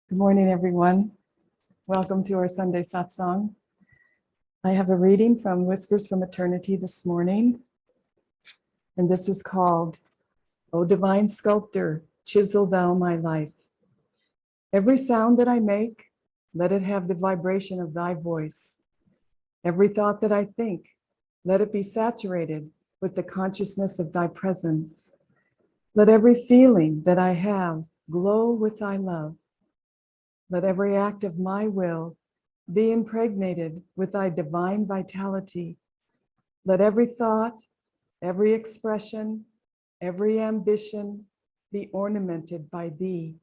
Good morning, everyone. Welcome to our Sunday Satsang. I have a reading from Whispers from Eternity this morning, and this is called, O Divine Sculptor, Chisel Thou My Life. Every sound that I make, let it have the vibration of Thy voice. Every thought that I think, let it be saturated with the consciousness of Thy presence. Let every feeling that I have glow with Thy love. Let every act of my will be impregnated with Thy divine vitality. Let every thought, every expression, every ambition be ornamented by Thee.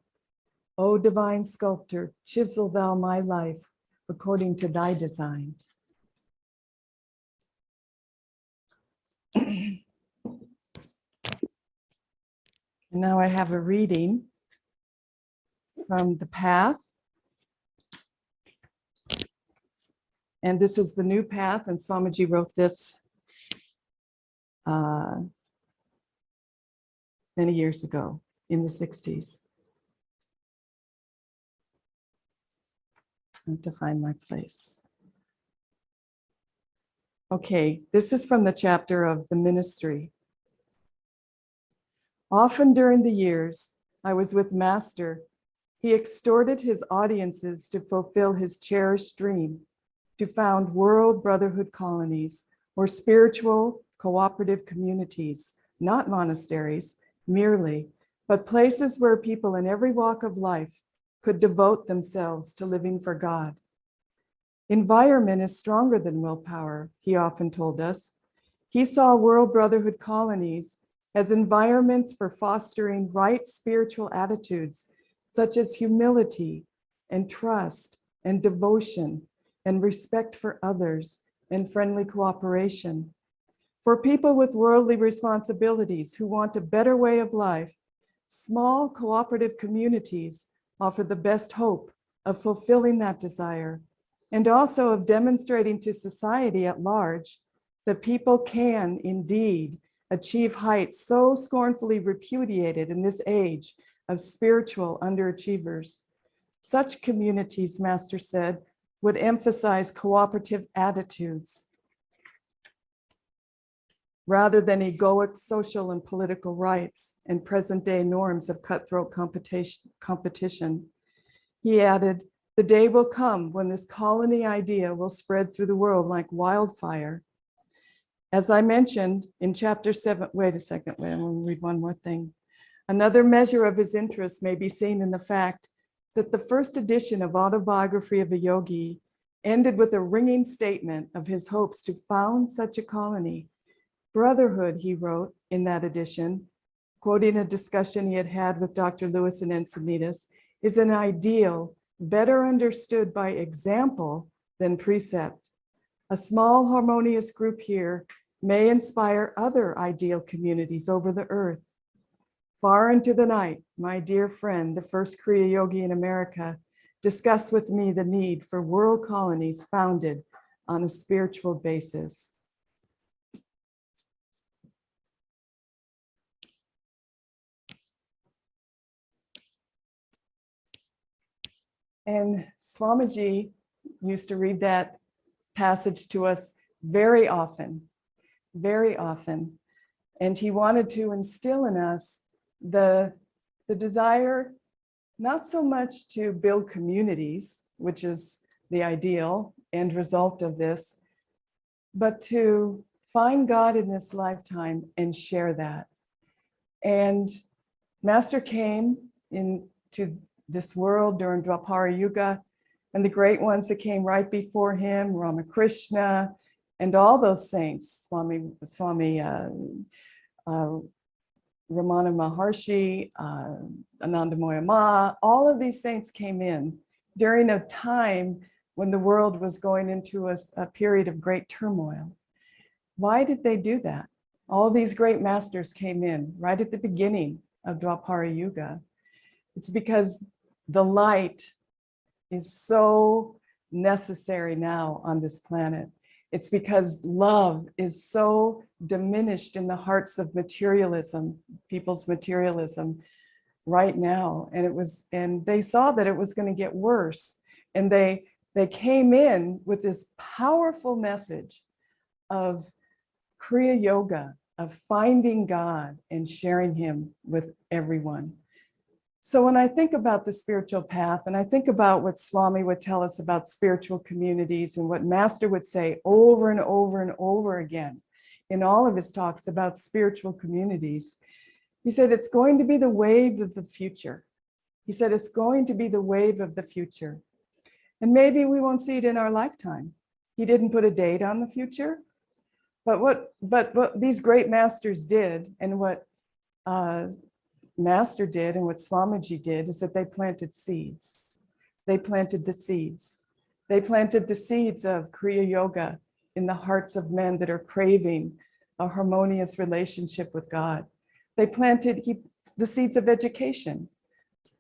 O Divine Sculptor, chisel Thou my life according to Thy design. And now I have a reading from the Path. And this is the new path, and Swamiji wrote this many years ago in the 60s. I have to find my place. Okay, this is from the chapter of the ministry. Often during the years I was with Master, he extorted his audiences to fulfill his cherished dream, to found world brotherhood colonies or spiritual cooperative communities, not monasteries merely, but places where people in every walk of life could devote themselves to living for God. Environment is stronger than willpower, he often told us. He saw world brotherhood colonies as environments for fostering right spiritual attitudes, such as humility and trust and devotion and respect for others and friendly cooperation. For people with worldly responsibilities who want a better way of life, small cooperative communities offer the best hope of fulfilling that desire and also of demonstrating to society at large that people can indeed achieve heights so scornfully repudiated in this age of spiritual underachievers. Such communities, Master said, would emphasize cooperative attitudes rather than egoic social and political rights and present-day norms of cutthroat competition. He added, the day will come when this colony idea will spread through the world like wildfire. As I mentioned in chapter 7, wait a second, I'm going to read one more thing. Another measure of his interest may be seen in the fact that the first edition of Autobiography of a Yogi ended with a ringing statement of his hopes to found such a colony. Brotherhood, he wrote in that edition, quoting a discussion he had had with Dr. Lewis and Encinitas, is an ideal better understood by example than precept. A small harmonious group here may inspire other ideal communities over the earth. Far into the night, my dear friend, the first Kriya Yogi in America, discussed with me the need for world colonies founded on a spiritual basis. And Swamiji used to read that passage to us very often. And he wanted to instill in us the desire, not so much to build communities, which is the ideal end result of this, but to find God in this lifetime and share that. And Master came into this world during Dwapara Yuga, and the great ones that came right before him, Ramakrishna, and all those saints, Swami Ramana Maharshi, Ananda Ma, all of these saints came in during a time when the world was going into a period of great turmoil. Why did they do that? All these great masters came in right at the beginning of Dwapara Yuga. It's because the light is so necessary now on this planet. It's because love is so diminished in the hearts of materialism, people's materialism, right now. And they saw that it was going to get worse. And they came in with this powerful message of Kriya Yoga, of finding God and sharing him with everyone. So when I think about the spiritual path, and I think about what Swami would tell us about spiritual communities and what Master would say over and over and over again in all of his talks about spiritual communities, he said, it's going to be the wave of the future. He said, it's going to be the wave of the future. And maybe we won't see it in our lifetime. He didn't put a date on the future, but what these great masters did, and what Master did and what Swamiji did, is that they planted seeds. They planted the seeds. They planted the seeds of Kriya Yoga in the hearts of men that are craving a harmonious relationship with God. They planted the seeds of education.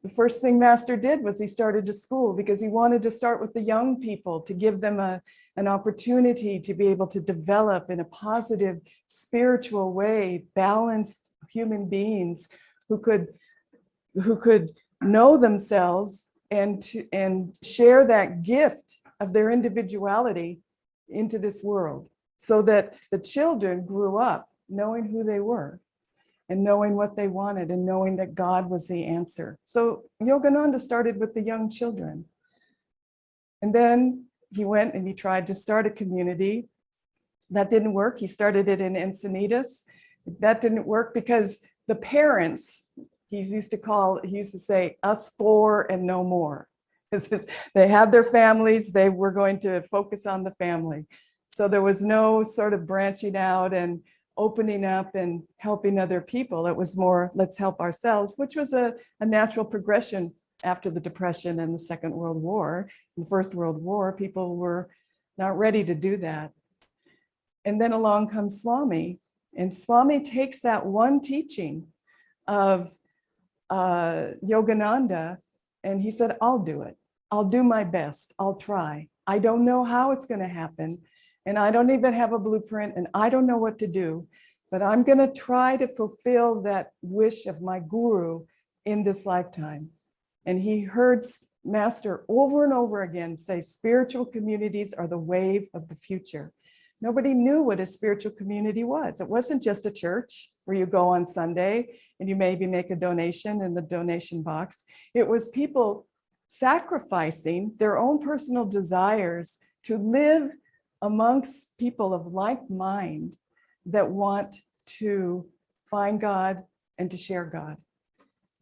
The first thing Master did was he started a school because he wanted to start with the young people, to give them an opportunity to be able to develop in a positive, spiritual way, balanced human beings who could know themselves and share that gift of their individuality into this world, so that the children grew up knowing who they were and knowing what they wanted and knowing that God was the answer. So Yogananda started with the young children. And then he went and he tried to start a community. That didn't work. He started it in Encinitas. That didn't work because the parents, he used to say, us four and no more. They had their families, they were going to focus on the family. So there was no sort of branching out and opening up and helping other people. It was more, let's help ourselves, which was a natural progression after the Depression and the Second World War. In the First World War, people were not ready to do that. And then along comes Swami, and Swami takes that one teaching of Yogananda, and he said, I'll do it. I'll do my best. I'll try. I don't know how it's going to happen. And I don't even have a blueprint, and I don't know what to do, but I'm going to try to fulfill that wish of my guru in this lifetime. And he heard Master over and over again say, spiritual communities are the wave of the future. Nobody knew what a spiritual community was. It wasn't just a church where you go on Sunday and you maybe make a donation in the donation box. It was people sacrificing their own personal desires to live amongst people of like mind that want to find God and to share God.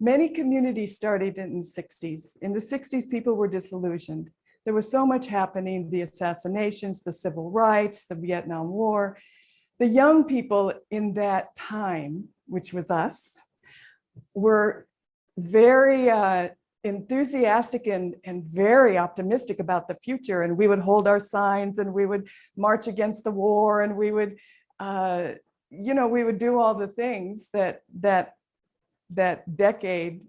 Many communities started in the 60s. In the 60s, people were disillusioned. There was so much happening, the assassinations, the civil rights, the Vietnam War. The young people in that time, which was us, were very enthusiastic and very optimistic about the future. And we would hold our signs and we would march against the war, and we would, we would do all the things that decade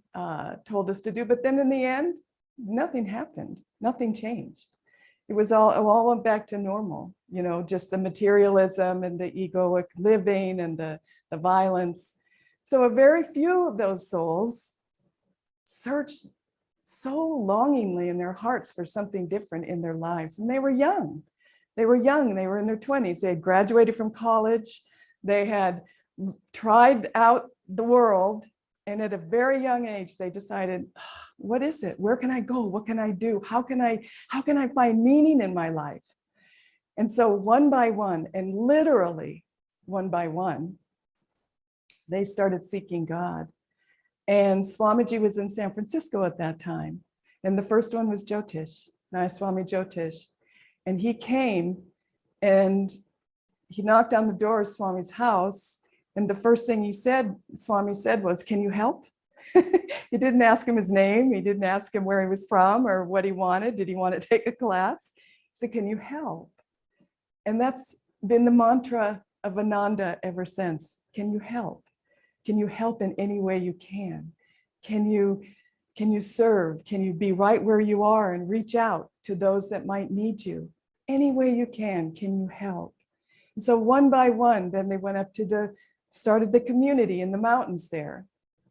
told us to do. But then in the end, nothing happened. Nothing changed. It all went back to normal, just the materialism and the egoic living and the violence. So a very few of those souls searched so longingly in their hearts for something different in their lives. And they were young. They were in their 20s. They had graduated from college. They had tried out the world. And at a very young age, they decided, what is it? Where can I go? What can I do? How can I find meaning in my life? And so one by one, and literally one by one, they started seeking God. And Swamiji was in San Francisco at that time. And the first one was Jyotish, Nayaswami Jyotish. And he came and he knocked on the door of Swami's house. And the first thing Swami said was, can you help? He didn't ask him his name. He didn't ask him where he was from or what he wanted. Did he want to take a class? He said, can you help? And that's been the mantra of Ananda ever since. Can you help? Can you help in any way you can? Can you serve? Can you be right where you are and reach out to those that might need you? Any way you can you help? And so one by one, then they went up to started the community in the mountains there.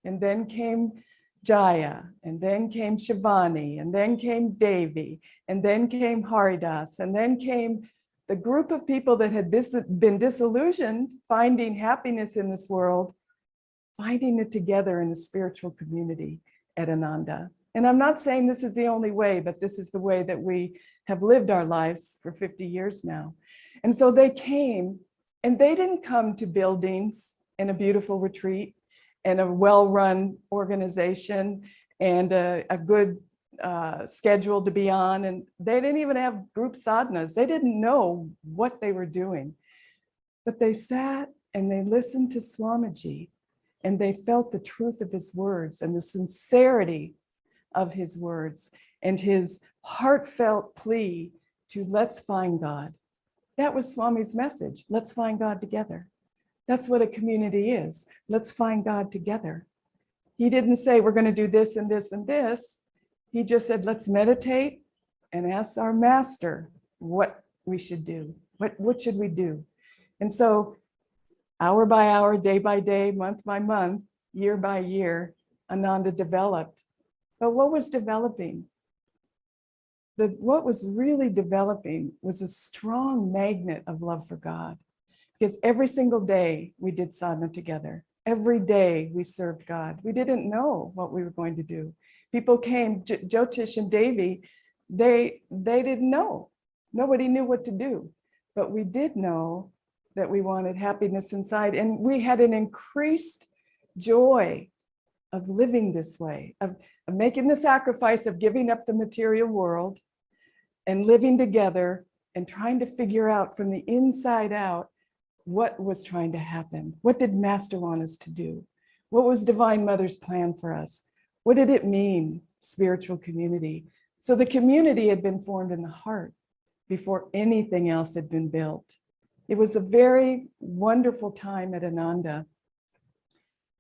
And then came Jaya, and then came Shivani, and then came Devi, and then came Haridas, and then came the group of people that had been disillusioned, finding happiness in this world, finding it together in a spiritual community at Ananda. And I'm not saying this is the only way, but this is the way that we have lived our lives for 50 years now. And so they came, and they didn't come to buildings and a beautiful retreat and a well-run organization and a good schedule to be on. And they didn't even have group sadhanas. They didn't know what they were doing. But they sat and they listened to Swamiji, and they felt the truth of his words and the sincerity of his words and his heartfelt plea to let's find God. That was Swami's message. Let's find God together. That's what a community is. Let's find God together. He didn't say we're going to do this and this and this. He just said, let's meditate and ask our master what we should do. What should we do? And so hour by hour, day by day, month by month, year by year, Ananda developed. But what was developing? What was really developing was a strong magnet of love for God. Because every single day we did sadhana together. Every day we served God. We didn't know what we were going to do. People came, Jyotish and Devi, they didn't know. Nobody knew what to do. But we did know that we wanted happiness inside. And we had an increased joy of living this way, of making the sacrifice of giving up the material world and living together and trying to figure out from the inside out what was trying to happen. What did Master want us to do? What was Divine Mother's plan for us? What did it mean, spiritual community? So the community had been formed in the heart before anything else had been built. It was a very wonderful time at Ananda.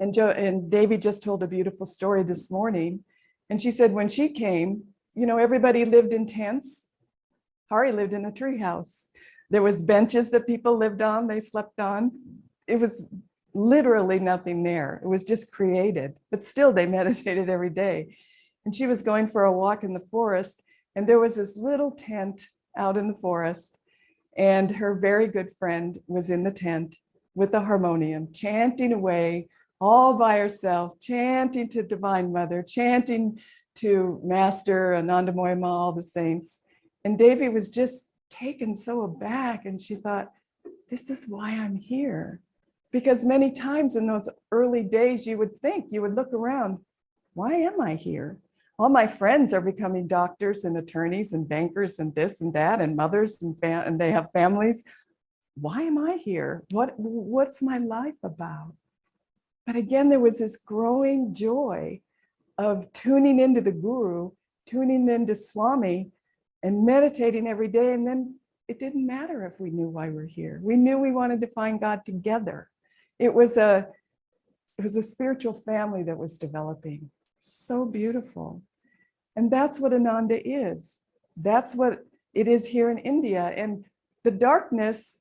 And Devi just told a beautiful story this morning. And she said when she came, everybody lived in tents. Hari lived in a treehouse. There was benches that people lived on, they slept on. It was literally nothing there. It was just created, but still they meditated every day. And she was going for a walk in the forest, and there was this little tent out in the forest, and her very good friend was in the tent with the harmonium, chanting away all by herself, chanting to Divine Mother, chanting to Master, Anandamoyama, all the saints. And Devi was just taken so aback, and she thought, this is why I'm here. Because many times in those early days, you would look around, why am I here? All my friends are becoming doctors and attorneys and bankers and this and that and mothers and they have families. Why am I here? What's my life about? But again, there was this growing joy of tuning into the Guru, tuning into Swami, and meditating every day. And then it didn't matter if we knew why we're here. We knew we wanted to find God together. It was a spiritual family that was developing. So beautiful. And that's what Ananda is. That's what it is here in India. And the darkness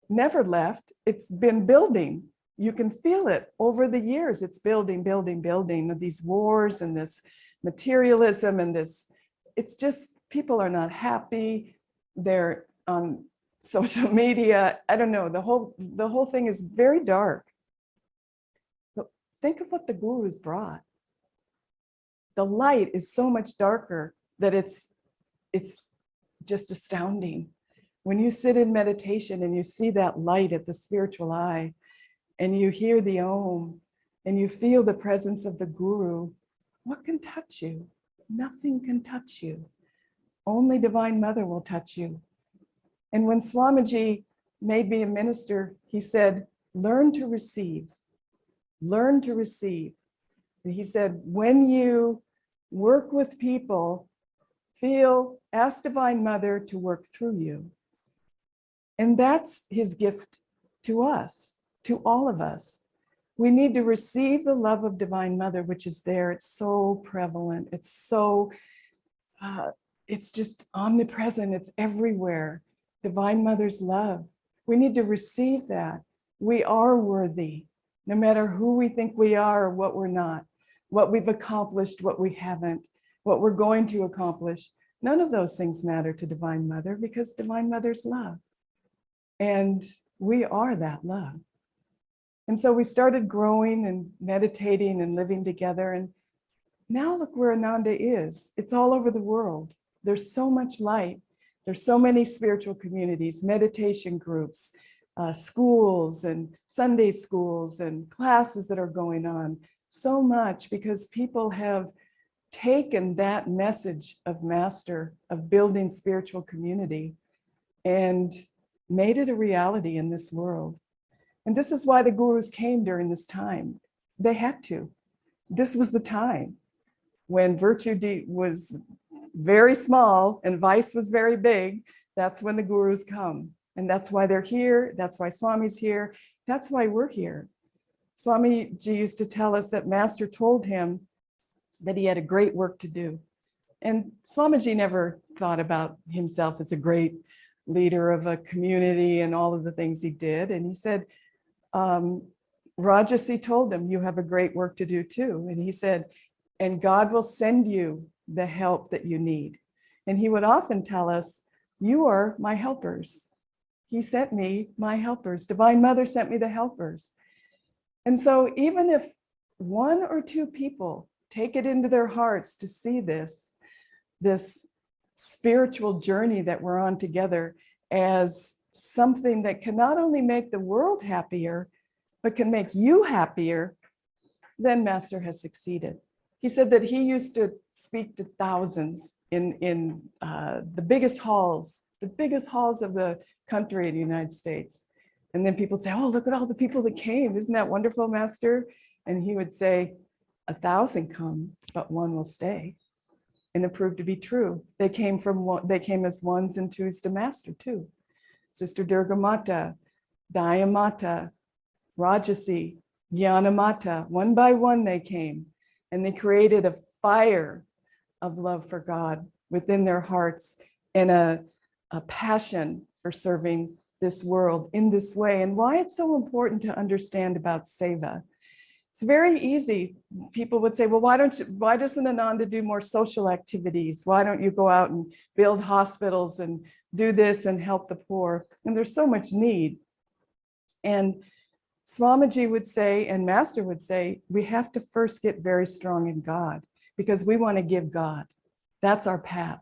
never left. It's been building. You can feel it over the years. It's building, building, building. These wars and this materialism and this, it's just, people are not happy. They're on social media. I don't know. The whole thing is very dark. But think of what the Gurus brought. The light is so much darker that it's just astounding. When you sit in meditation and you see that light at the spiritual eye, and you hear the Om, and you feel the presence of the Guru, what can touch you? Nothing can touch you. Only Divine Mother will touch you. And when Swamiji made me a minister, he said, learn to receive. Learn to receive. And he said, when you work with people, ask Divine Mother to work through you. And that's his gift to us, to all of us. We need to receive the love of Divine Mother, which is there. It's so prevalent. It's so, it's just omnipresent. It's everywhere. Divine Mother's love. We need to receive that. We are worthy, no matter who we think we are or what we're not. what we've accomplished, what we haven't, what we're going to accomplish. None of those things matter to Divine Mother because Divine Mother's love. And we are that love. And so we started growing and meditating and living together. And now look where Ananda is. It's all over the world. There's so much light. There's so many spiritual communities, meditation groups, schools and Sunday schools and classes that are going on. So much because people have taken that message of Master, of building spiritual community, and made it a reality in this world. And this is why the gurus came during this time. They had to. This was the time when virtue was very small and vice was very big. That's when the gurus come. And that's why they're here. That's why Swami's here. That's why we're here. Swamiji used to tell us that Master told him that he had a great work to do. And Swamiji never thought about himself as a great leader of a community and all of the things he did. And he said, Rajasi told him, you have a great work to do too. And he said, and God will send you the help that you need. And he would often tell us, you are my helpers. He sent me my helpers. Divine Mother sent me the helpers. And so even if one or two people take it into their hearts to see this spiritual journey that we're on together as something that can not only make the world happier, but can make you happier, then Master has succeeded. He said that he used to speak to thousands in the biggest halls of the country in the United States. And then people would say, oh, look at all the people that came. Isn't that wonderful, Master? And he would say, 1,000 come, but one will stay. And it proved to be true. They came as ones and twos to Master too. Sister Durga Mata, Daya Mata, Rajasi, Jnana Mata, one by one they came. And they created a fire of love for God within their hearts and a passion for serving this world in this way. And why it's so important to understand about seva. It's very easy. People would say, well, why doesn't Ananda do more social activities? Why don't you go out and build hospitals and do this and help the poor? And there's so much need. And Swamiji would say, and Master would say, we have to first get very strong in God because we want to give God. That's our path.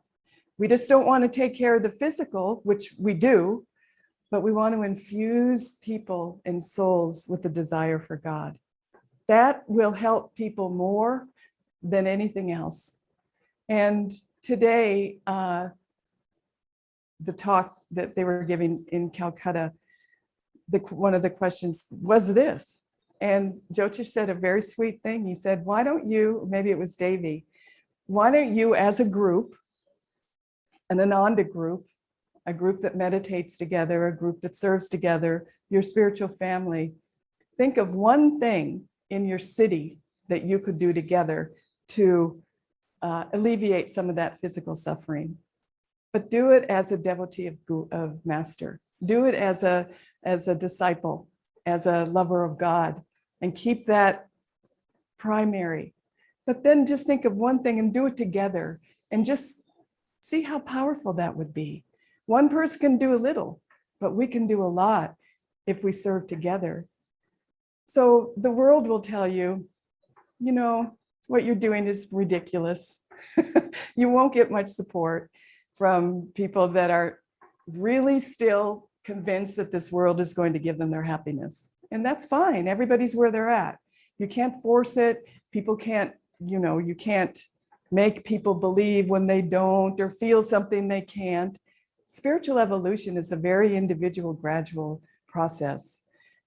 We just don't want to take care of the physical, which we do, but we want to infuse people and souls with the desire for God. That will help people more than anything else. And today, the talk that they were giving in Calcutta, one of the questions was this. And Jyotish said a very sweet thing. He said, why don't you, maybe it was Devi, why don't you as a group, an Ananda group, a group that meditates together, a group that serves together, your spiritual family, think of one thing in your city that you could do together to alleviate some of that physical suffering. But do it as a devotee of Master. Do it as a disciple, as a lover of God, and keep that primary. But then just think of one thing and do it together and just see how powerful that would be. One person can do a little, but we can do a lot if we serve together. So the world will tell you, you know, what you're doing is ridiculous. You won't get much support from people that are really still convinced that this world is going to give them their happiness. And that's fine. Everybody's where they're at. You can't force it. People can't, you can't make people believe when they don't or feel something they can't. Spiritual evolution is a very individual, gradual process.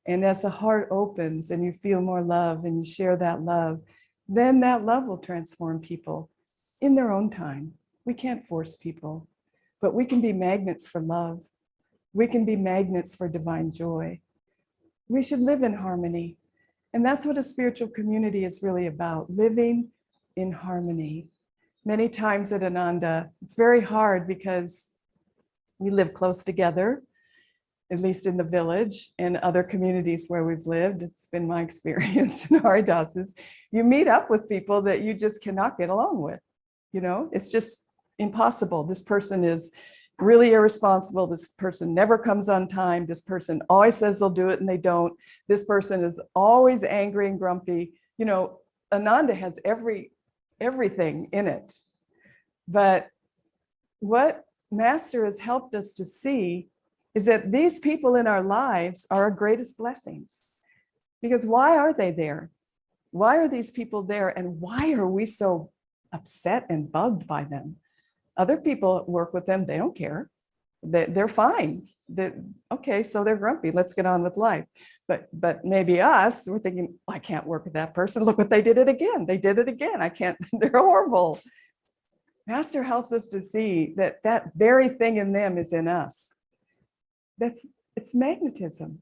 And as the heart opens and you feel more love and you share that love, then that love will transform people in their own time. We can't force people, but we can be magnets for love. We can be magnets for divine joy. We should live in harmony. And that's what a spiritual community is really about, living in harmony. Many times at Ananda, it's very hard because we live close together. at least in the village and other communities where we've lived, it's been my experience in Haridas, is you meet up with people that you just cannot get along with. You know, it's just impossible. This person is really irresponsible. This person never comes on time. This person always says they'll do it and they don't. This person is always angry and grumpy. You know, Ananda has everything in it. But what Master has helped us to see is that these people in our lives are our greatest blessings. Because why are they there? Why are these people there? And why are we so upset and bugged by them? Other people work with them, they don't care. They're fine. Okay, so they're grumpy, let's get on with life. But maybe us, we're thinking, I can't work with that person. Look what they did it again. They did it again. I can't, they're horrible. Master helps us to see that that very thing in them is in us. It's magnetism.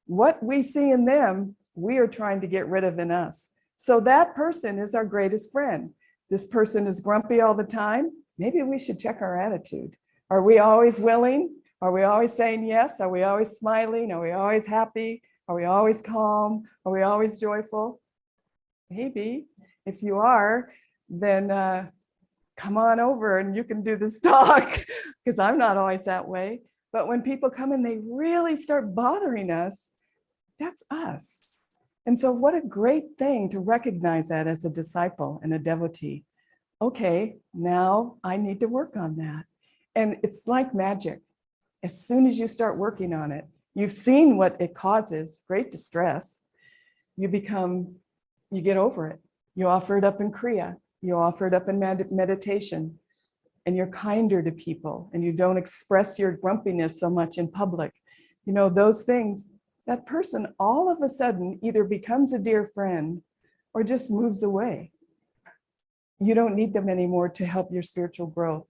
What we see in them, we are trying to get rid of in us. So that person is our greatest friend. This person is grumpy all the time. Maybe we should check our attitude. Are we always willing? Are we always saying yes? Are we always smiling? Are we always happy? Are we always calm? Are we always joyful? Maybe. If you are, then come on over and you can do this talk, because I'm not always that way. But when people come and they really start bothering us, that's us. And so what a great thing to recognize that as a disciple and a devotee. Okay, now I need to work on that. And it's like magic. As soon as you start working on it, you've seen what it causes, great distress. You get over it. You offer it up in Kriya. You offer it up in meditation. And you're kinder to people, and you don't express your grumpiness so much in public. You know, those things, that person all of a sudden either becomes a dear friend or just moves away. You don't need them anymore to help your spiritual growth.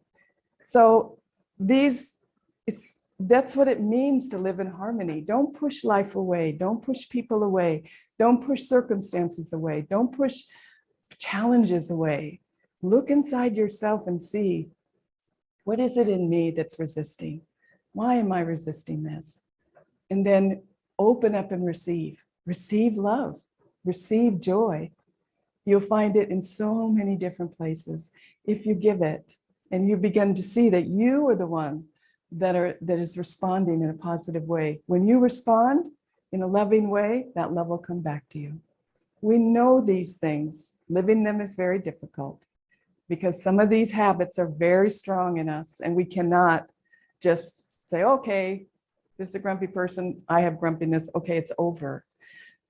So that's what it means to live in harmony. Don't push life away. Don't push people away. Don't push circumstances away. Don't push challenges away. Look inside yourself and see, what is it in me that's resisting? Why am I resisting this? And then open up and receive. Receive love. Receive joy. You'll find it in so many different places if you give it. And you begin to see that you are the one that is responding in a positive way. When you respond in a loving way, that love will come back to you. We know these things. Living them is very difficult, because some of these habits are very strong in us, and we cannot just say, okay, this is a grumpy person, I have grumpiness, okay, it's over.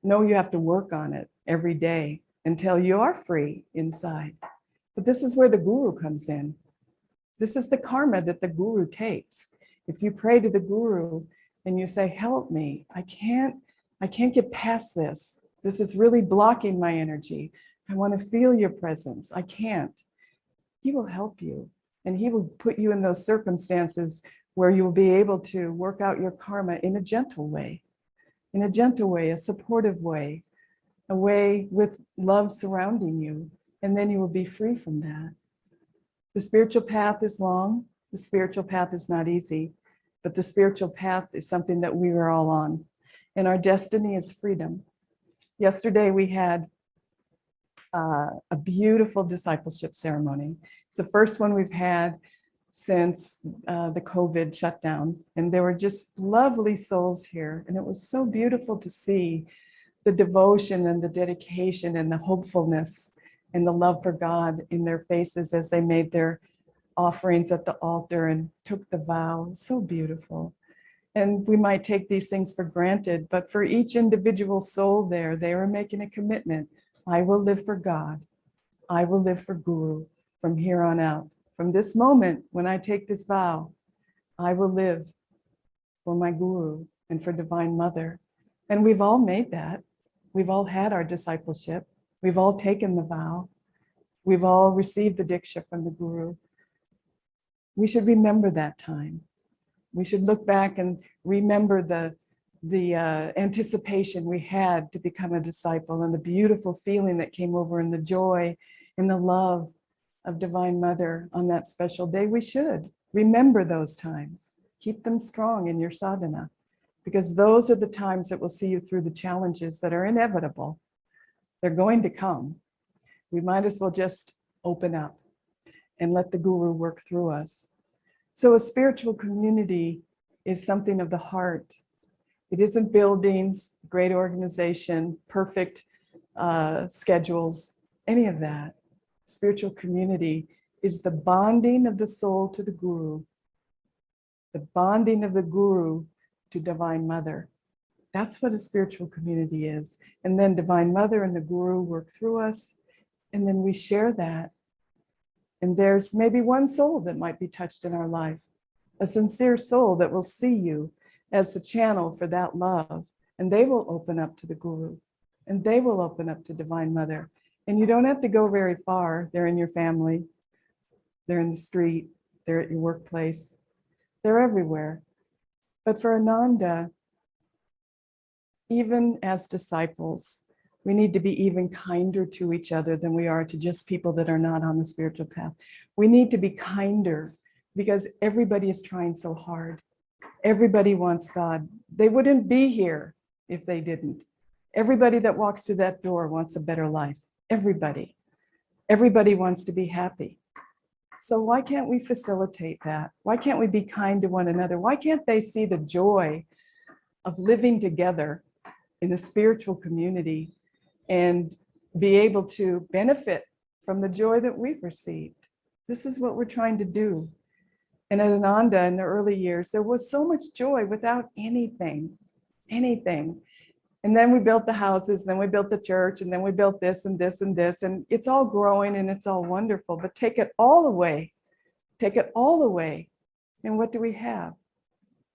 No, you have to work on it every day until you are free inside. But this is where the guru comes in. This is the karma that the guru takes. If you pray to the guru and you say, help me, I can't get past this. This is really blocking my energy. I want to feel your presence. I can't. He will help you, and he will put you in those circumstances where you will be able to work out your karma in a gentle way, a supportive way, a way with love surrounding you, and then you will be free from that. The spiritual path is long. The spiritual path is not easy, but the spiritual path is something that we are all on, and our destiny is freedom. Yesterday we had a beautiful discipleship ceremony. It's the first one we've had since the COVID shutdown. And there were just lovely souls here. And it was so beautiful to see the devotion and the dedication and the hopefulness and the love for God in their faces as they made their offerings at the altar and took the vow. So beautiful. And we might take these things for granted, but for each individual soul there, they were making a commitment. I will live for God. I will live for Guru from here on out. From this moment, when I take this vow, I will live for my Guru and for Divine Mother. And we've all made that. We've all had our discipleship. We've all taken the vow. We've all received the Diksha from the Guru. We should remember that time. We should look back and remember the anticipation we had to become a disciple, and the beautiful feeling that came over, and the joy and the love of Divine Mother on that special day. We should remember those times. Keep them strong in your sadhana. because those are the times that will see you through the challenges that are inevitable. They're going to come. We might as well just open up and let the guru work through us. So a spiritual community is something of the heart. It isn't buildings, great organization, perfect schedules, any of that. Spiritual community is the bonding of the soul to the guru, the bonding of the guru to Divine Mother. That's what a spiritual community is. And then Divine Mother and the guru work through us, and then we share that. And there's maybe one soul that might be touched in our life, a sincere soul that will see you as the channel for that love. And they will open up to the guru, and they will open up to Divine Mother. And you don't have to go very far. They're in your family, they're in the street, they're at your workplace, they're everywhere. But for Ananda, even as disciples, we need to be even kinder to each other than we are to just people that are not on the spiritual path. We need to be kinder because everybody is trying so hard. Everybody wants God. They wouldn't be here if they didn't. Everybody that walks through that door wants a better life. Everybody. Everybody wants to be happy. So why can't we facilitate that? Why can't we be kind to one another? Why can't they see the joy of living together in a spiritual community and be able to benefit from the joy that we've received? This is what we're trying to do. And at Ananda in the early years, there was so much joy without anything. And then we built the houses, then we built the church, and then we built this and this and this, and it's all growing and it's all wonderful, but take it all away. And what do we have?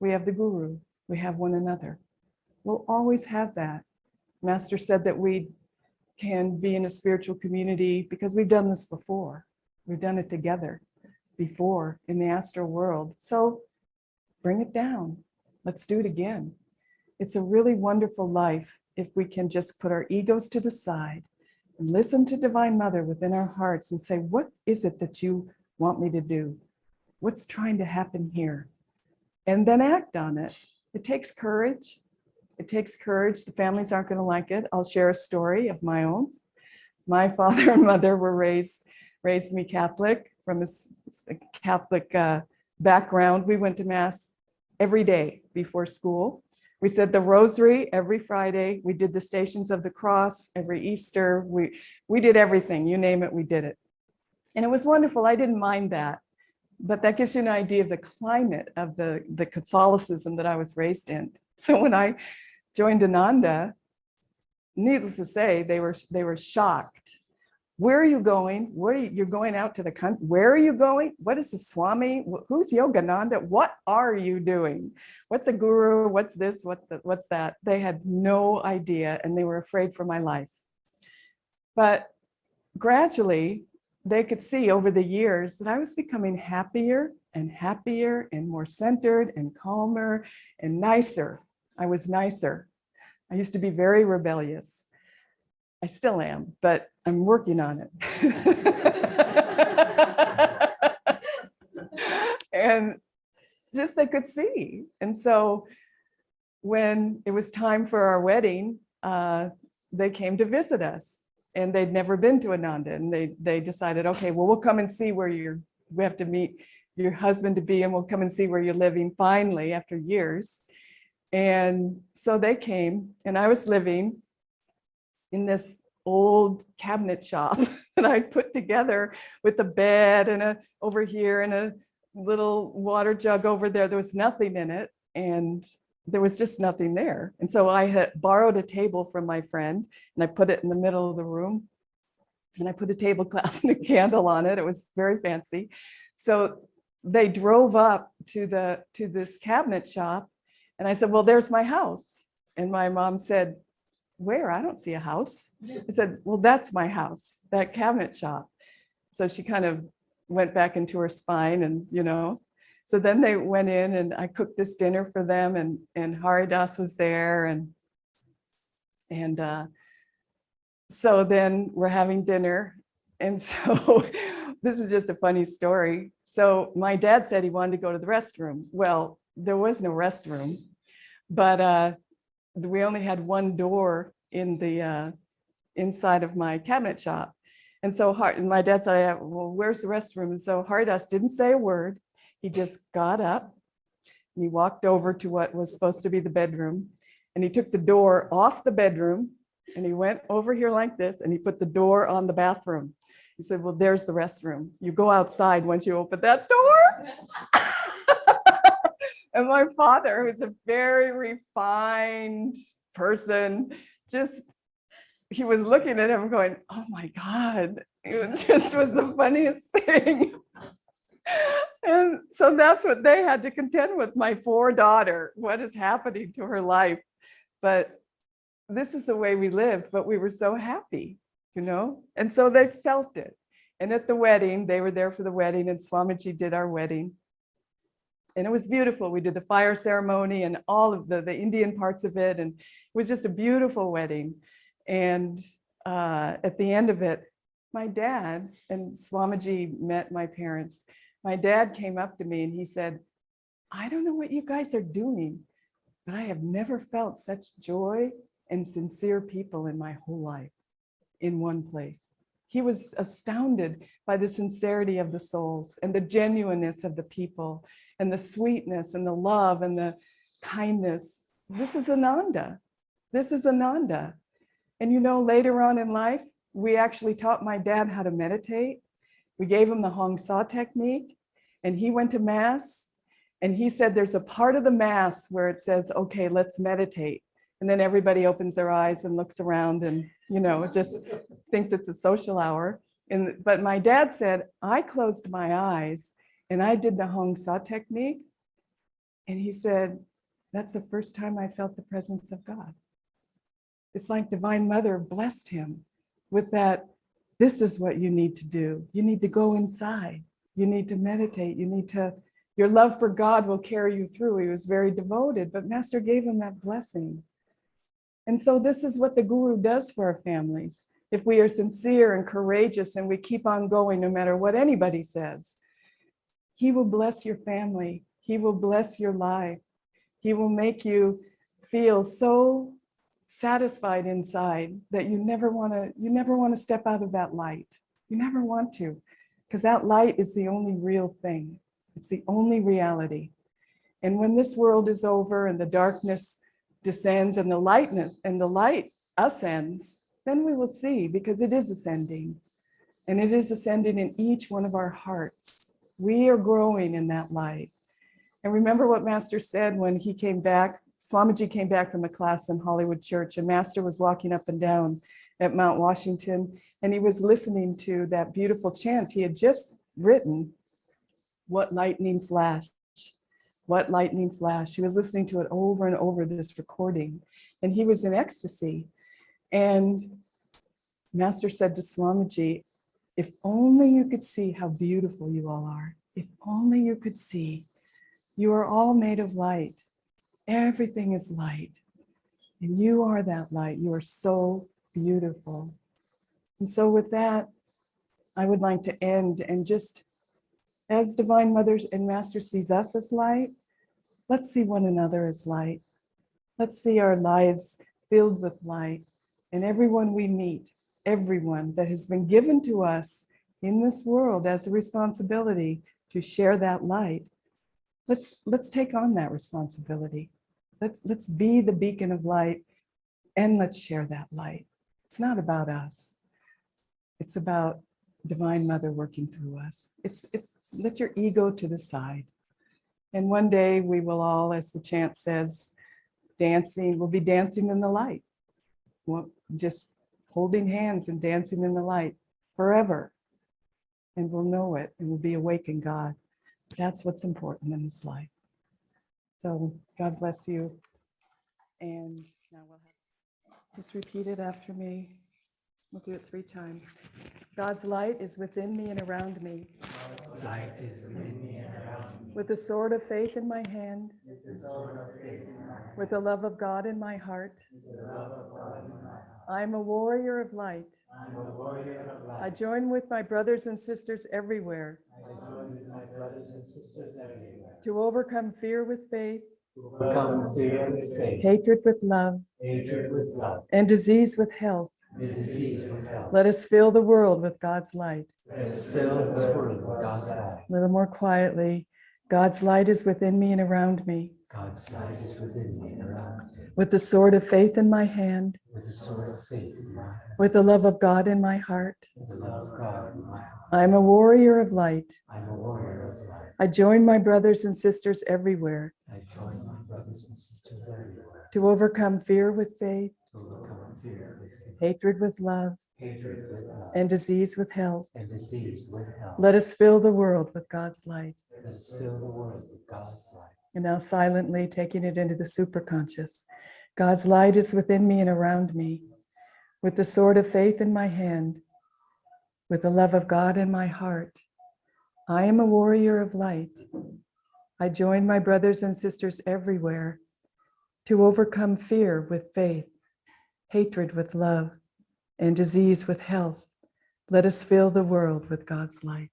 We have the guru, we have one another. We'll always have that. Master said that we can be in a spiritual community because we've done this before. We've done it together before in the astral world. So bring it down. Let's do it again. It's a really wonderful life if we can just put our egos to the side and listen to Divine Mother within our hearts and say, what is it that you want me to do? What's trying to happen here? And then act on it. It takes courage. The families aren't going to like it. I'll share a story of my own. My father and mother were raised me Catholic from a Catholic background. We went to Mass every day before school. We said the rosary every Friday. We did the Stations of the Cross every Easter. We did everything, you name it, we did it. And it was wonderful. I didn't mind that. But that gives you an idea of the climate of the Catholicism that I was raised in. So when I joined Ananda, needless to say, they were shocked. Where are you going? You're going out to the country. Where are you going? What is the Swami? Who's Yogananda? What are you doing? What's a guru? What's this? What's that? They had no idea, and they were afraid for my life. But gradually, they could see over the years that I was becoming happier and more centered and calmer and nicer. I was nicer. I used to be very rebellious. I still am, but I'm working on it. And just they could see. And so when it was time for our wedding, they came to visit us, and they'd never been to Ananda. And they decided, okay, well, we'll come and see where we have to meet your husband to be, and we'll come and see where you're living finally after years. And so they came, and I was living in this old cabinet shop that I put together with a bed and over here and a little water jug over there. There was nothing in it, and there was just nothing there. And so I had borrowed a table from my friend, and I put it in the middle of the room, and I put a tablecloth and a candle on it. It was very fancy. So they drove up to this cabinet shop, and I said, well, there's my house. And my mom said, where? I don't see a house. I said, well, that's my house, that cabinet shop. So she kind of went back into her spine, and, so then they went in, and I cooked this dinner for them, and Haridas was there. And so then we're having dinner. And so this is just a funny story. So my dad said he wanted to go to the restroom. Well, there was no restroom. But we only had one door in the inside of my cabinet shop. And so my dad said, well, where's the restroom? And so Haridas didn't say a word. He just got up and he walked over to what was supposed to be the bedroom. And he took the door off the bedroom and he went over here like this and he put the door on the bathroom. He said, well, there's the restroom. You go outside once you open that door. And my father, who's a very refined person, he was looking at him going, oh my God, it just was the funniest thing. And so that's what they had to contend with, my poor daughter. What is happening to her life? But this is the way we lived, but we were so happy, And so they felt it. And at the wedding, they were there for the wedding, and Swamiji did our wedding. And it was beautiful. We did the fire ceremony and all of the Indian parts of it. And it was just a beautiful wedding. And at the end of it, my dad and Swamiji met my parents. My dad came up to me and he said, I don't know what you guys are doing, but I have never felt such joy and sincere people in my whole life in one place. He was astounded by the sincerity of the souls and the genuineness of the people and the sweetness and the love and the kindness. This is Ananda. This is Ananda. And later on in life, we actually taught my dad how to meditate. We gave him the Hong Sa technique, and he went to Mass, and he said there's a part of the Mass where it says, okay, let's meditate. And then everybody opens their eyes and looks around and, just thinks it's a social hour. But my dad said, I closed my eyes and I did the Hong Sa technique. And he said, that's the first time I felt the presence of God. It's like Divine Mother blessed him with that. This is what you need to do. You need to go inside. You need to meditate. Your love for God will carry you through. He was very devoted, but Master gave him that blessing. And so this is what the Guru does for our families. If we are sincere and courageous and we keep on going no matter what anybody says, he will bless your family. He will bless your life. He will make you feel so satisfied inside that you never want to step out of that light. You never want to, because that light is the only real thing. It's the only reality. And when this world is over and the darkness descends and the light ascends, then we will see, because it is ascending. And it is ascending in each one of our hearts. We are growing in that light. And remember what Master said when he came back. Swamiji came back from a class in Hollywood Church, and Master was walking up and down at Mount Washington, and he was listening to that beautiful chant he had just written, what lightning flash, what lightning flash. He was listening to it over and over, this recording, and he was in ecstasy. And Master said to Swamiji, if only you could see how beautiful you all are. If only you could see. You are all made of light. Everything is light. And you are that light. You are so beautiful. And so with that, I would like to end, and just as Divine Mother and Master sees us as light, let's see one another as light. Let's see our lives filled with light. And everyone we meet, everyone that has been given to us in this world as a responsibility to share that light, let's take on that responsibility. Let's be the beacon of light, and let's share that light. It's not about us. It's about Divine Mother working through us. It's let your ego to the side. And one day we will all, as the chant says, we'll be dancing in the light. Just holding hands and dancing in the light forever. And we'll know it, and we'll be awake in God. That's what's important in this life. So God bless you. And now we'll just repeat it after me. We'll do it 3 times. God's light is within me and around me. God's light is within me and around me. With the sword of faith in my hand. With the sword of faith in my hand. With the love of God in my heart. With the love of God in my heart. I am a warrior of light. I am a warrior of light. I join with my brothers and sisters everywhere. I join with my brothers and sisters everywhere. To overcome fear with faith. Overcome fear with faith, hatred with love, hatred with love, and disease with health. disease with health. Let us fill the world with God's light. Let us fill this world with God's light. A little more quietly. God's light is within me and around me. God's light is within me and around me. With the sword of faith in my hand, With the sword of faith in my hand, with the love of God in my heart, with the love of God in my heart. I am a warrior of light. I'm a warrior of light. I join my brothers and sisters everywhere I join my brothers and sisters everywhere to overcome fear with faith, to overcome fear with faith, hatred with love, hatred with love, and disease with health. and disease with health. Let us fill the world with God's light. Let us fill the world with God's light. And now silently taking it into the superconscious. God's light is within me and around me. With the sword of faith in my hand, with the love of God in my heart, I am a warrior of light. I join my brothers and sisters everywhere to overcome fear with faith, hatred with love, and disease with health. Let us fill the world with God's light.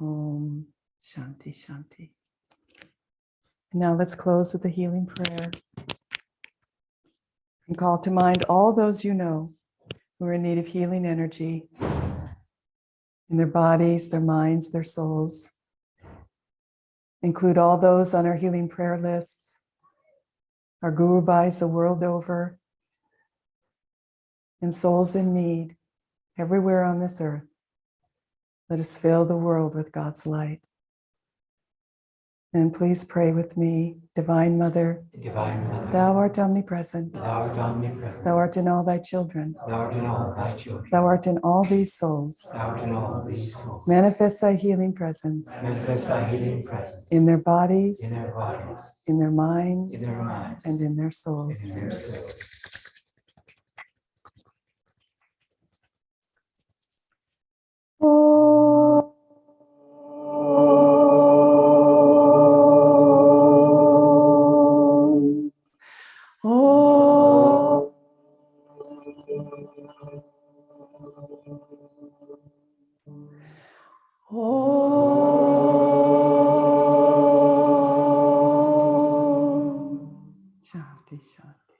Om Shanti Shanti. Now let's close with a healing prayer. And call to mind all those you know who are in need of healing energy in their bodies, their minds, their souls. Include all those on our healing prayer lists, our Guru Bhais the world over, and souls in need everywhere on this earth. Let us fill the world with God's light. And please pray with me, Divine Mother. Divine Mother, Thou art omnipresent. thou art omnipresent. Thou art in all thy children. Thou art in all thy children. Thou art in all these souls. Thou art in all these souls. Manifest thy healing presence Manifest thy healing presence in their bodies, in their bodies, in their minds, in their minds, and in their and souls. in their souls. Shanti, Shanti.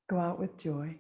Go out with joy.